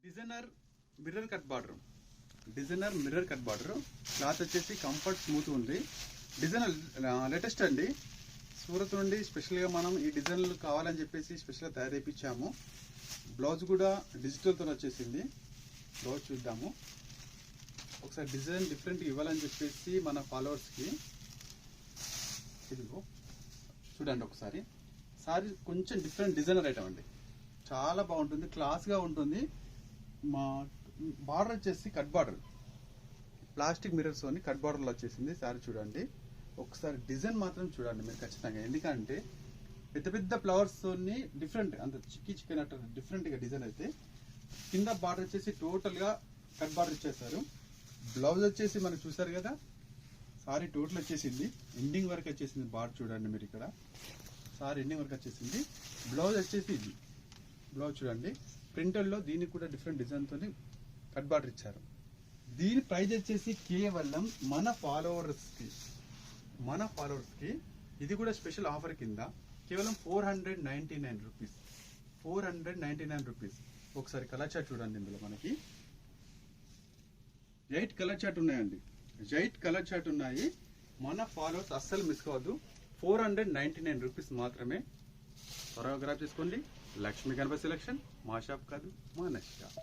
Designer mirror cut border. Designer mirror cut border. Cloth వచ్చేసి comfort smooth ఉంది. Designer latest అండి. సూరత్ నుండి స్పెషల్గా మనం ఈ డిజైన్లు కావాలని చెప్పేసి స్పెషల్గా తయారు చేయించాము. బ్లౌజ్ కూడా డిజిటల్తో వచ్చేసింది. బ్లౌజ్ చూద్దాము ఒకసారి. డిజైన్ డిఫరెంట్ ఇవ్వాలని చెప్పేసి మన ఫాలోవర్స్కి ఇదిగో చూడండి ఒకసారి. సారీ కొంచెం డిఫరెంట్ డిజైనర్ ఐటమ్ అండి. చాలా బాగుంటుంది, క్లాస్గా ఉంటుంది. మా బార్డర్ వచ్చేసి కట్ బార్డర్, ప్లాస్టిక్ మిర్రర్స్ అని కట్ బార్డర్లో వచ్చేసింది. సారీ చూడండి ఒకసారి. డిజైన్ మాత్రం చూడండి మీరు ఖచ్చితంగా, ఎందుకంటే పెద్ద పెద్ద ఫ్లవర్స్ తోని డిఫరెంట్, అంత చిక్కి చిక్కినట్టు డిఫరెంట్గా డిజైన్ అయితే. కింద బార్డర్ వచ్చేసి టోటల్గా కట్ బార్డర్ ఇచ్చేసారు. బ్లౌజ్ వచ్చేసి మనం చూసారు కదా. సారీ టోటల్ వచ్చేసింది, ఎండింగ్ వరకు వచ్చేసింది. బార్డర్ చూడండి మీరు ఇక్కడ. సారీ ఎండింగ్ వరకు వచ్చేసింది. బ్లౌజ్ వచ్చేసి ఇది బ్లౌజ్ చూడండి. ప్రింటర్లో దీనికి కూడా డిఫరెంట్ డిజైన్ తోని కట్ బార్డర్ ఇచ్చారు. దీని ప్రైస్ వచ్చేసి కేవలం మన ఫాలోవర్స్ కి ఇది కూడా స్పెషల్ ఆఫర్ కింద కేవలం 499 రూపీస్. 499 రూపీస్. ఒకసారి కలర్ చార్ట్ చూడండి. ఇందులో మనకి 8 కలర్ చార్ట్ ఉన్నాయండి. 8 కలర్ చార్ట్ ఉన్నాయి. మన ఫాలోవర్స్ అస్సలు మిస్ కావద్దు. 499 రూపీస్ మాత్రమే. త్వరగా గ్రాప్ చేసుకోండి. లక్ష్మీ గణపతి సెలక్షన్ మా షాప్ కాదు, మా నెక్స్ట్ షాప్.